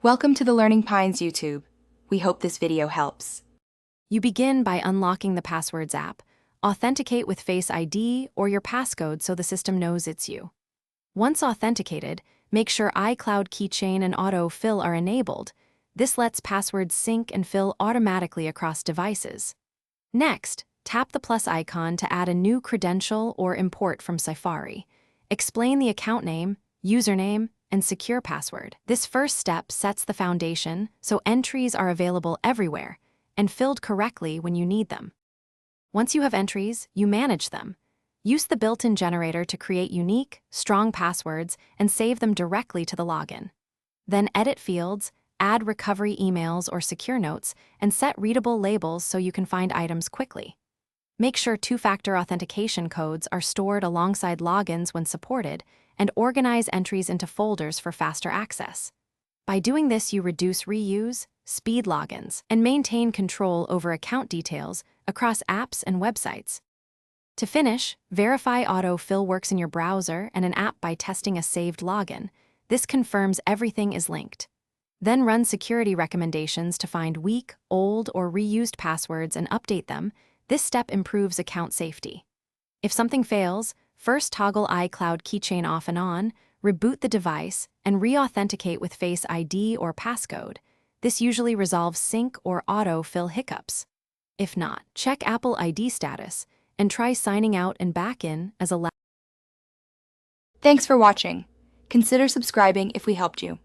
Welcome to the Learning Pines YouTube. We hope this video helps. You begin by unlocking the Passwords app. Authenticate with Face ID or your passcode so the system knows it's you. Once authenticated, make sure iCloud Keychain and Auto-Fill are enabled. This lets passwords sync and fill automatically across devices. Next, tap the plus icon to add a new credential or import from Safari. Explain the account name, username, and secure password. This first step sets the foundation so entries are available everywhere and filled correctly when you need them. Once you have entries, you manage them. Use the built-in generator to create unique, strong passwords and save them directly to the login. Then edit fields, add recovery emails or secure notes, and set readable labels so you can find items quickly. Make sure two-factor authentication codes are stored alongside logins when supported, and organize entries into folders for faster access. By doing this, you reduce reuse, speed logins, and maintain control over account details across apps and websites. To finish, verify Auto-Fill works in your browser and an app by testing a saved login. This confirms everything is linked. Then run security recommendations to find weak, old, or reused passwords and update them. This step improves account safety. If something fails, first toggle iCloud Keychain off and on, reboot the device, and re-authenticate with Face ID or passcode. This usually resolves sync or auto-fill hiccups. If not, check Apple ID status and try signing out and back in as a Thanks for watching. Consider subscribing if we helped you.